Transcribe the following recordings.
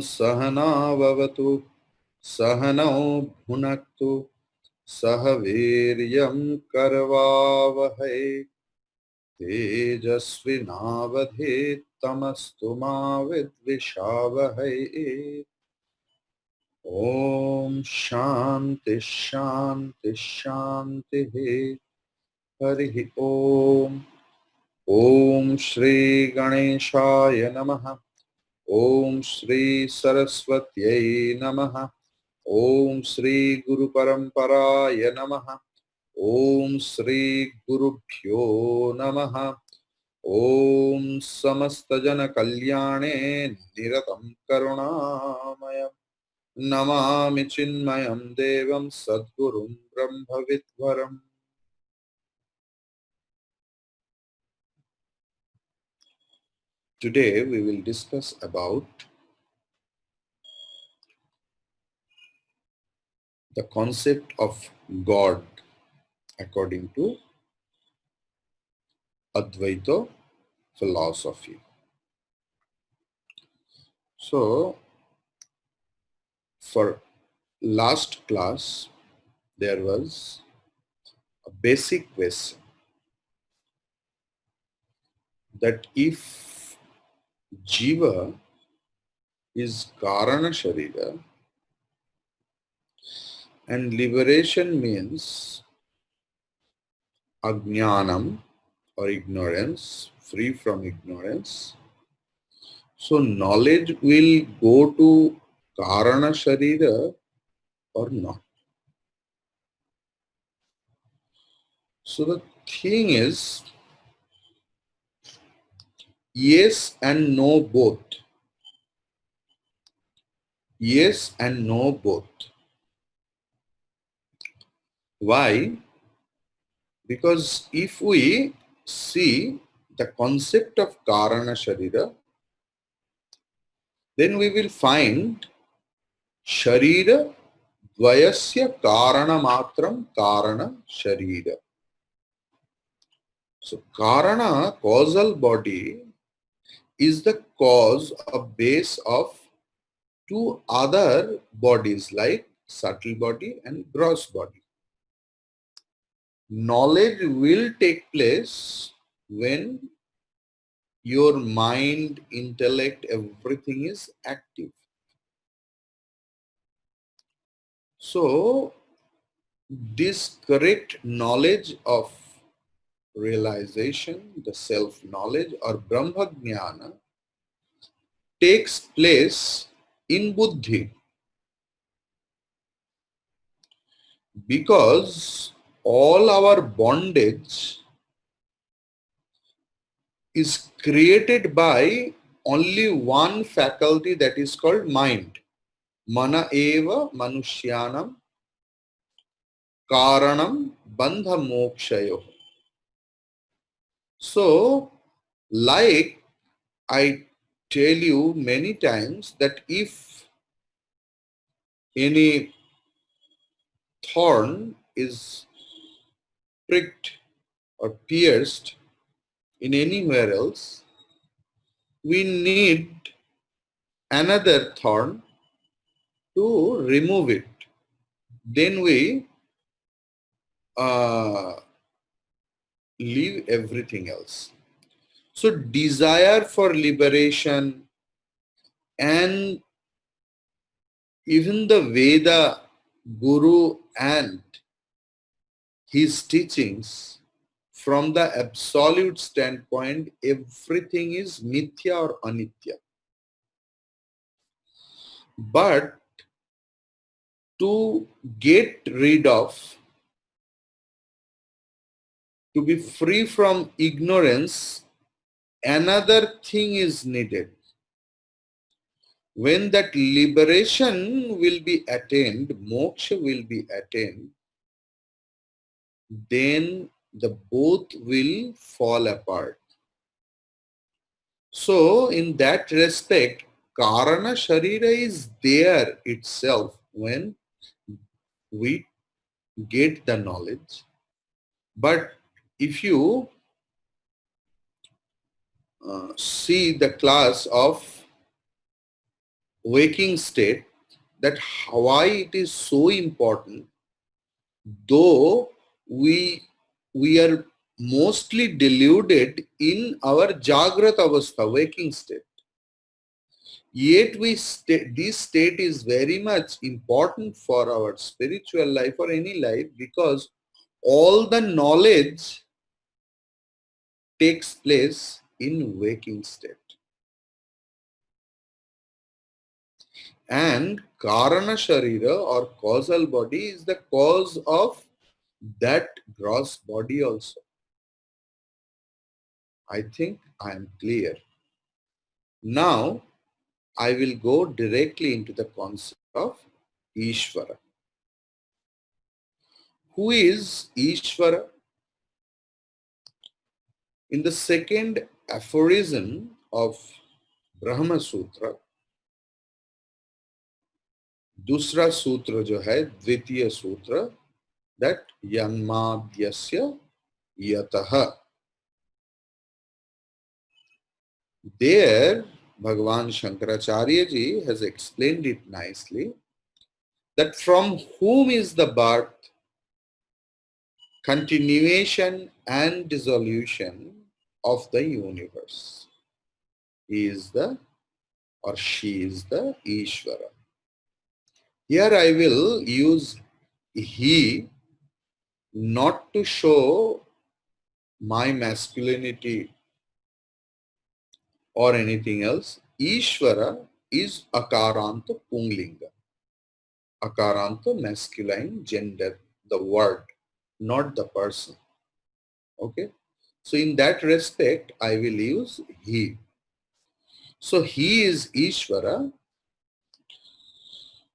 सहनाववतु सहनौ भुनक्तु सह वीर्यं करवावहै तेजस्विनावधीतमस्तु मा विद्विषावहै। ओम शांति शांति शांति। हरि ओम। ओम श्री गणेशाय नमः। ओम श्री सरस्वत्यै नमः। ओम श्री गुरु परंपराय नमः। ओम श्री गुरुभ्यो नमः। ओम समस्त जन कल्याणे निरतं करुणामय नमामि चिन्मयं देवं सद्गुरुं ब्रह्मविद्वरम्। Today we will discuss about the concept of God according to Advaita philosophy. So, for last class, there was a basic question that if Jiva is Karana Sharira and liberation means Ajnanam or ignorance, free from ignorance, so knowledge will go to Karana Sharira or not. So the thing is, yes and no both. Yes and no both. Why? Because if we see the concept of Karana Sharira, then we will find Sharira Dvayasya Karana Matram Karana Sharira. So Karana, causal body, is the cause or base of two other bodies like subtle body and gross body. Knowledge will take place when your mind, intellect, everything is active. So this correct knowledge of realization, the self-knowledge or Brahma Jnana takes place in Buddhi. Because all our bondage is created by only one faculty, that is called mind. Mana eva manushyanam karanam bandha mokshayo. So, like I tell you many times that if any thorn is pricked or pierced in anywhere else, we need another thorn to remove it. Then we leave everything else. So desire for liberation and even the Veda Guru and his teachings, from the absolute standpoint, everything is mithya or anitya. But to get rid of, to be free from ignorance, another thing is needed. When that liberation will be attained, moksha will be attained, then the both will fall apart. So in that respect, Karana Sharira is there itself when we get the knowledge. But if you see the class of waking state, that why it is so important, though we are mostly deluded in our Jagrat Avastha, waking state. Yet this state is very much important for our spiritual life or any life, because all the knowledge takes place in waking state. And Karana Sharira or causal body is the cause of that gross body also. I think I am clear. Now I will go directly into the concept of Ishvara. Who is Ishvara? In the second aphorism of Brahma Sutra, दूसरा सूत्र जो है द्वितीय सूत्र, that Yanmadyasya Yataha. There, Bhagavan Shankaracharya ji has explained it nicely, that from whom is the birth, continuation and dissolution of the universe. He is the, or she is the Ishvara. Here I will use he not to show my masculinity or anything else. Ishvara is Akaranta Punglinga. Akaranta masculine gender, the word, not the person. Okay. So in that respect, I will use he. So he is Ishvara,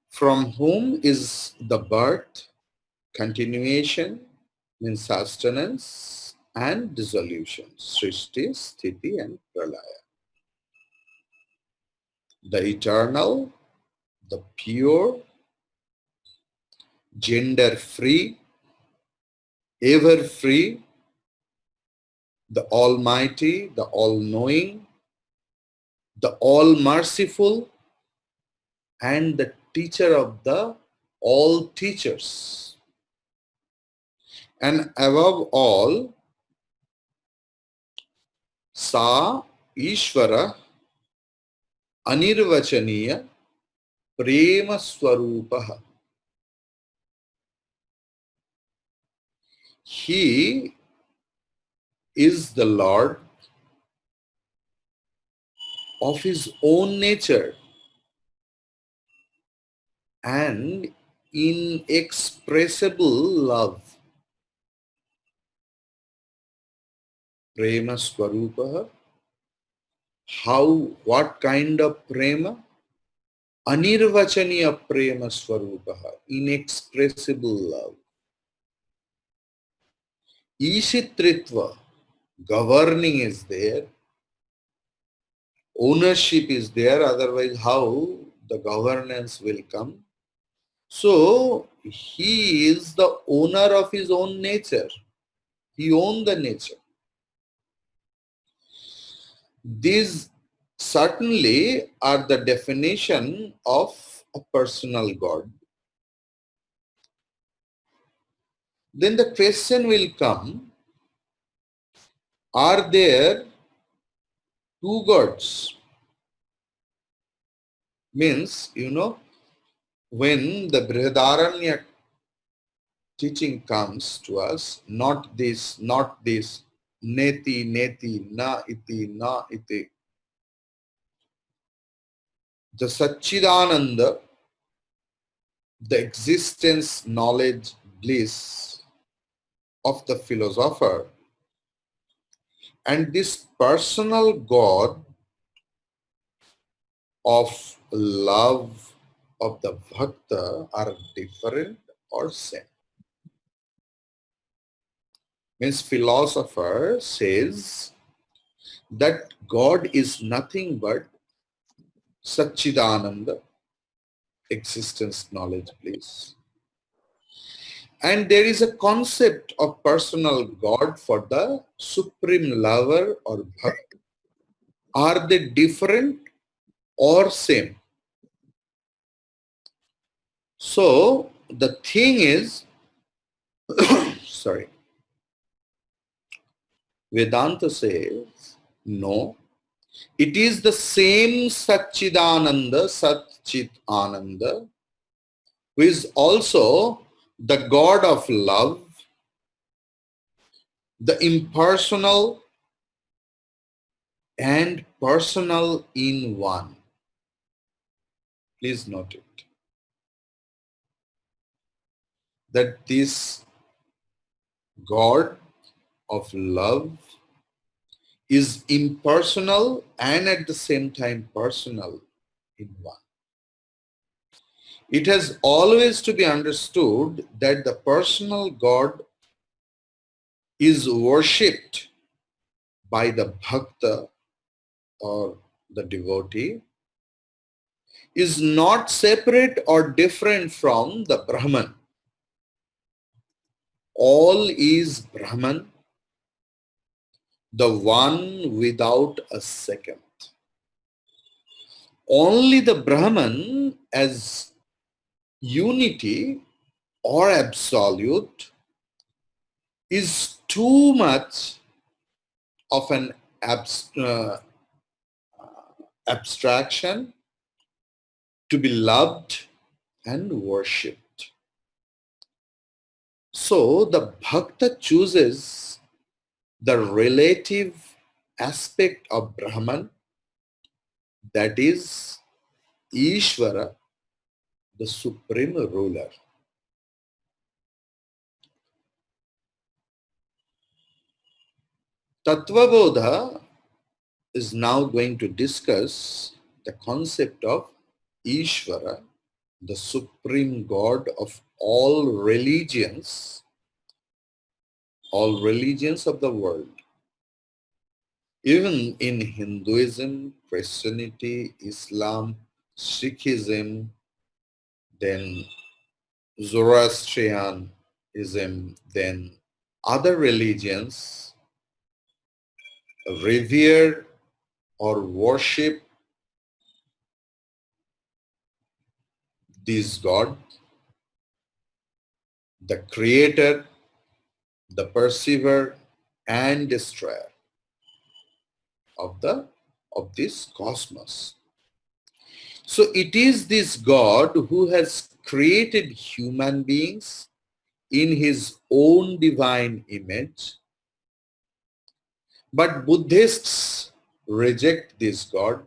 from whom is the birth, continuation, means sustenance, and dissolution, Srishti, Sthiti, and Pralaya. The eternal, the pure, gender-free, ever-free, the almighty, the all-knowing, the all-merciful, and the teacher of the all teachers. And above all, Sa Ishvara Anirvachaniya Prema Swarupaha. He is the Lord of his own nature and inexpressible love. Prema Swarupaha. How, what kind of prema? Anirvachaniya prema swarupaha, inexpressible love. Ishitritva, governing is there. Ownership is there, otherwise how the governance will come? So he is the owner of his own nature. He owns the nature. These certainly are the definition of a personal God. Then the question will come, are there two gods? Means, when the Brihadaranya teaching comes to us, not this, neti, neti, na iti. The Satchidananda, the existence, knowledge, bliss of the philosopher, and this personal God of love of the bhakta are different or same. Means philosopher says that God is nothing but Satchidananda, existence, knowledge, bliss. And there is a concept of personal God for the supreme lover or bhakta. Are they different or same? So the thing is, sorry, Vedanta says, no, it is the same Satchidananda, Satchit Ananda, who is also the God of love, the impersonal and personal in one. Please note it. That this God of love is impersonal and at the same time personal in one. It has always to be understood that the personal God is worshipped by the bhakta or the devotee, is not separate or different from the Brahman. All is Brahman, the one without a second. Only the Brahman as unity or absolute is too much of an abstraction to be loved and worshipped. So the bhakta chooses the relative aspect of Brahman, that is Ishvara, the supreme ruler. Tattvabodha is now going to discuss the concept of Ishvara, the supreme God of all religions of the world. Even in Hinduism, Christianity, Islam, Sikhism, then Zoroastrianism, then other religions revere or worship this God, the creator, the perceiver and destroyer of this cosmos. So it is this God who has created human beings in his own divine image. But Buddhists reject this God.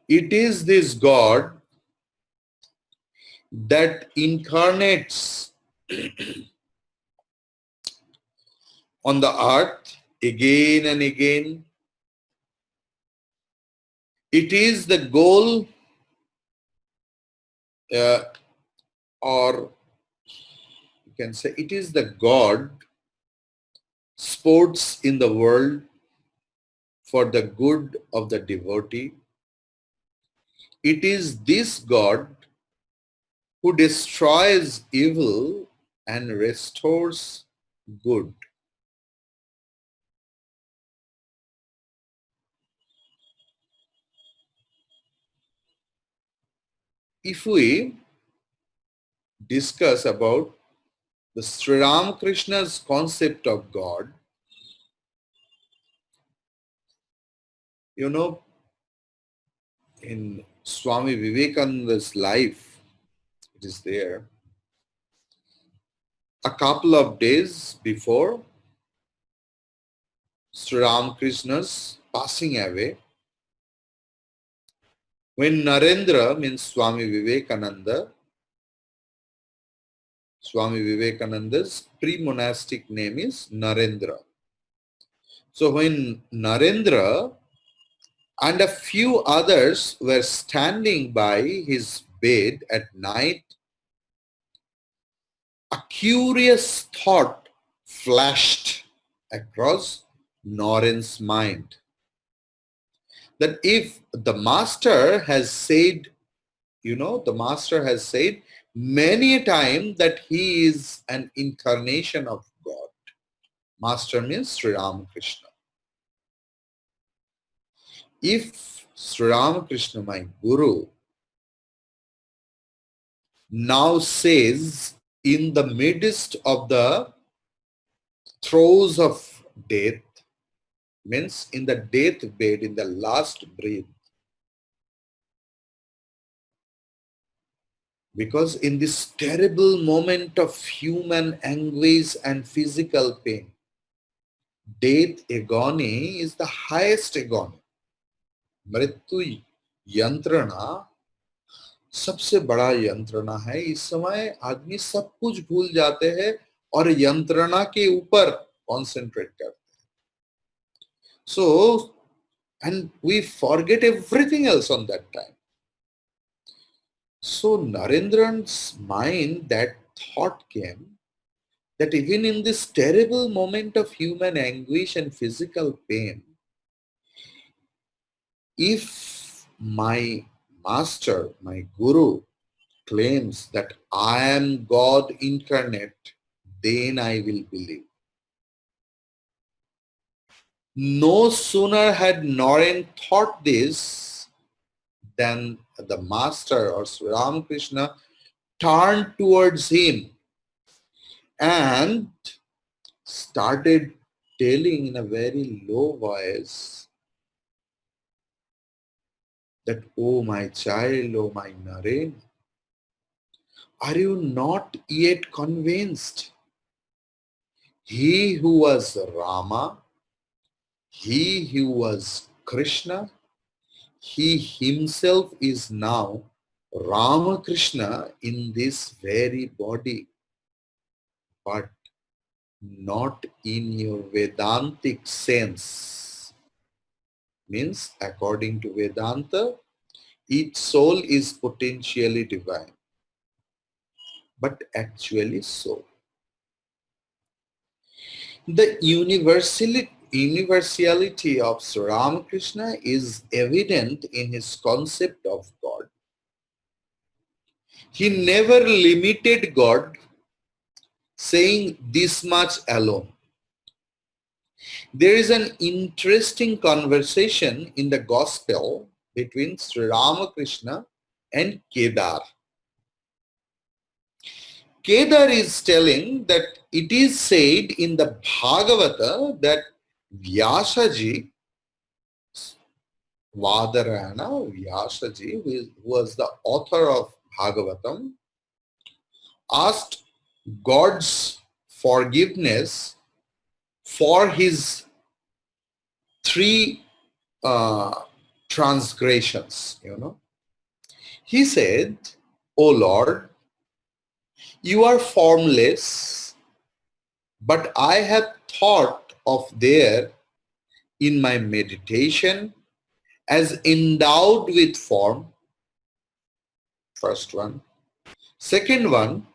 It is this God that incarnates on the earth again and again. It is the goal or you can say it is the God sports in the world for the good of the devotee. It is this God who destroys evil and restores good. If we discuss about the Sri Ramakrishna's concept of God, you know, in Swami Vivekananda's life, it is there. A couple of days before Sri Ramakrishna's passing away, when Narendra means Swami Vivekananda's pre-monastic name is Narendra. So when Narendra and a few others were standing by his bed at night, a curious thought flashed across Noren's mind. That if the master has said, the master has said many a time that he is an incarnation of God. Master means Sri Ramakrishna. If Sri Ramakrishna, my guru, now says, in the midst of the throes of death, means in the deathbed, in the last breath, because in this terrible moment of human anguish and physical pain, death agony is the highest agony. मृत्यु यंत्रणा सबसे बड़ा यंत्रणा है. इस समय आदमी सब कुछ भूल जाते हैं और यंत्रणा के ऊपर कॉन्सेंट्रेट करते हैं. So, and we forget everything else on that time. So Narendran's mind, that thought came that even in this terrible moment of human anguish and physical pain, if my master, my guru, claims that I am God incarnate, then I will believe. No sooner had Naren thought this than the master or Sri Ramakrishna turned towards him and started telling in a very low voice that, oh my child, oh my Naren, are you not yet convinced? He who was Rama, he who was Krishna, he himself is now Ramakrishna in this very body, but not in your Vedantic sense. Means, according to Vedanta, each soul is potentially divine, but actually so. The universality of Sri Ramakrishna is evident in his concept of God. He never limited God, saying this much alone. There is an interesting conversation in the Gospel between Sri Ramakrishna and Kedar. Kedar is telling that it is said in the Bhagavata that Vyasaji, Vadarayana Vyasaji, who was the author of Bhagavatam, asked God's forgiveness for his three transgressions. He said, O Lord, you are formless, but I have thought of there in my meditation as endowed with form. First one. Second one,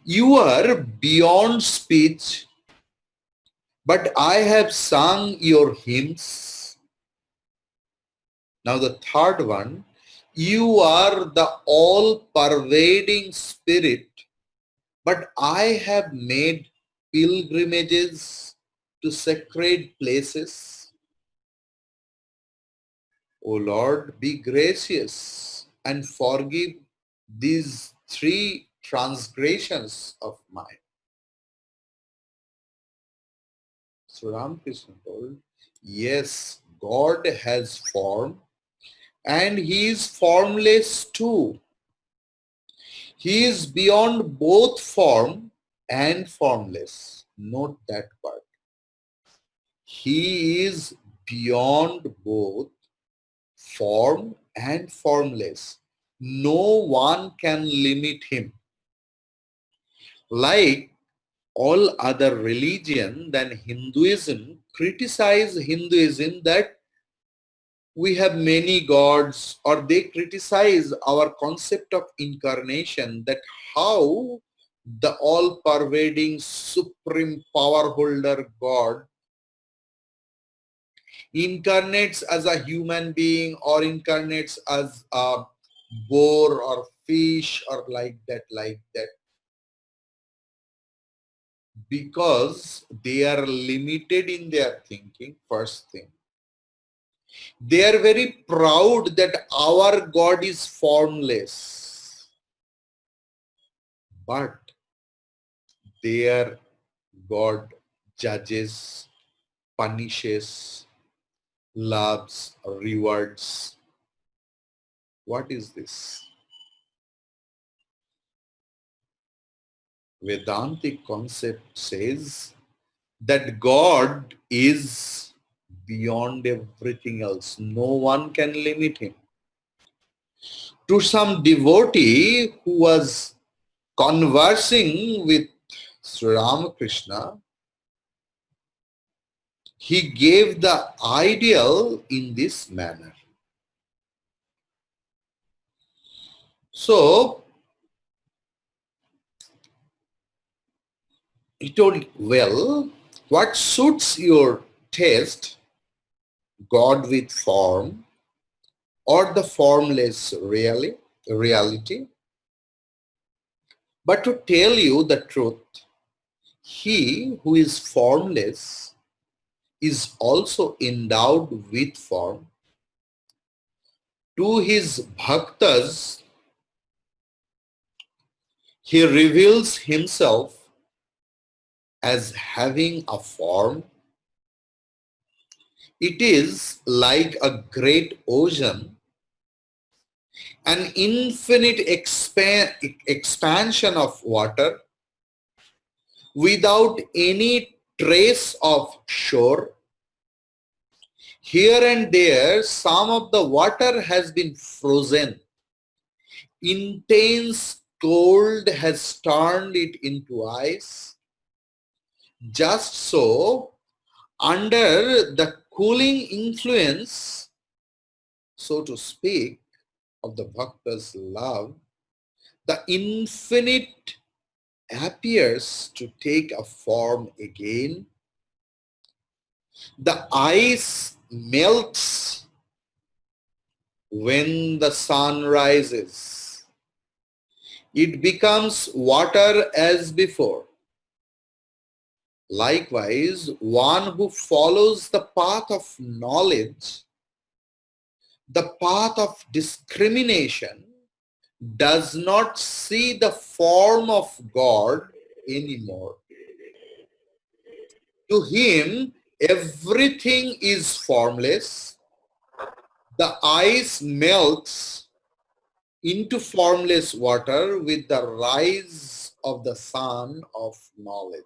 you are beyond speech, but I have sung your hymns. Now the third one, you are the all-pervading spirit, but I have made pilgrimages to sacred places. O Lord, be gracious and forgive these three transgressions of mine. So Ramakrishna told, yes, God has form and he is formless too. He is beyond both form and formless. Note that part. He is beyond both form and formless. No one can limit him. Like all other religion than Hinduism, criticize Hinduism that we have many gods, or they criticize our concept of incarnation, that how the all-pervading supreme power holder God incarnates as a human being or incarnates as a boar or fish or like that, because they are limited in their thinking. First thing, they are very proud that our God is formless. but their God judges, punishes, loves, rewards. What is this? Vedantic concept says that God is beyond everything else. No one can limit him. To some devotee who was conversing with Sri Ramakrishna, he gave the ideal in this manner. So he told, well, what suits your taste, God with form or the formless reality? But to tell you the truth, he who is formless is also endowed with form. To his bhaktas, he reveals himself as having a form. It is like a great ocean, an infinite expansion of water without any trace of shore. Here and there, some of the water has been frozen. Intense cold has turned it into ice. Just so, under the cooling influence, so to speak, of the bhakta's love, the infinite appears to take a form again. The ice melts when the sun rises. It becomes water as before. Likewise, one who follows the path of knowledge, the path of discrimination, does not see the form of God anymore. To him, everything is formless. The ice melts into formless water with the rise of the sun of knowledge.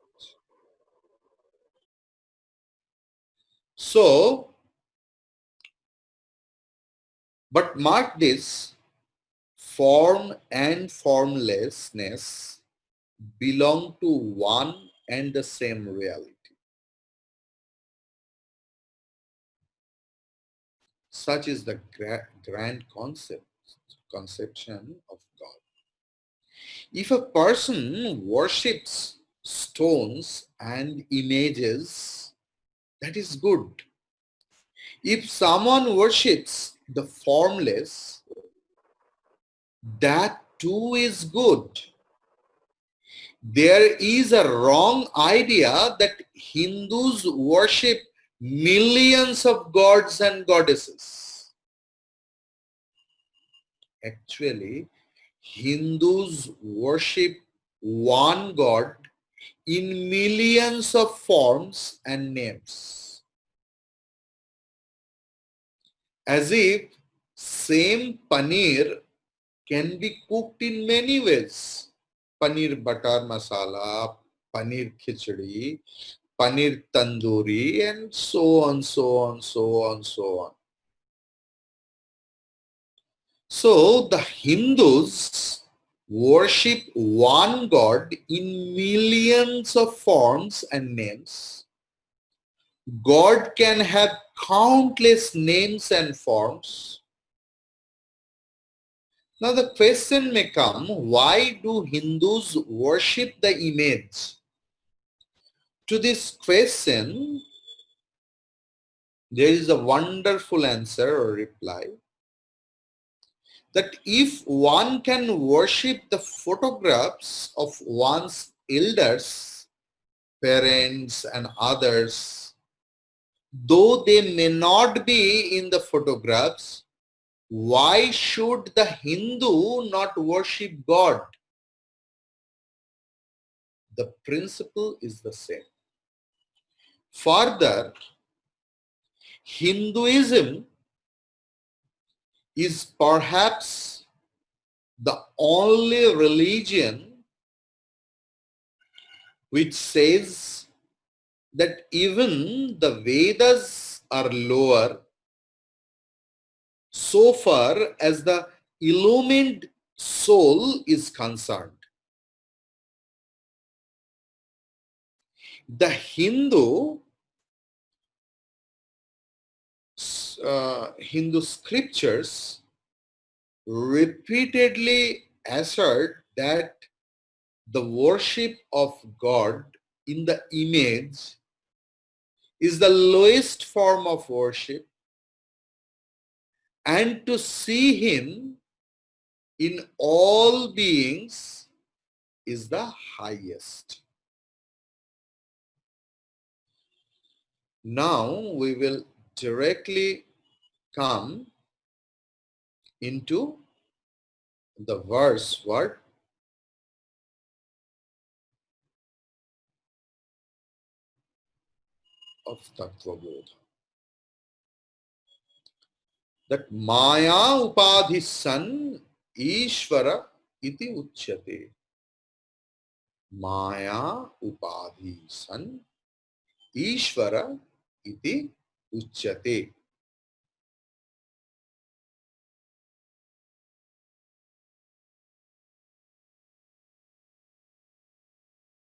So, but mark this, form and formlessness belong to one and the same reality. Such is the grand conception of God. If a person worships stones and images, that is good. If someone worships the formless, that too is good. There is a wrong idea that Hindus worship millions of gods and goddesses. Actually, Hindus worship one God in millions of forms and names. As if same paneer can be cooked in many ways. Paneer butter masala, paneer khichdi, paneer tandoori, and so on, so on, so on, so on. So the Hindus worship one God in millions of forms and names. God can have countless names and forms. Now the question may come, why do Hindus worship the image? To this question, there is a wonderful answer or reply that if one can worship the photographs of one's elders, parents and others, though they may not be in the photographs, why should the Hindu not worship God? The principle is the same. Further, Hinduism is perhaps the only religion which says that even the Vedas are lower so far as the illumined soul is concerned. The Hindu scriptures repeatedly assert that the worship of God in the image is the lowest form of worship, and to see him in all beings is the highest. Now we will directly come into the verse word of Tattvabodha. That Maya Upadhi San Ishvara iti uchyate. Maya Upadhi San Ishvara iti uchyate.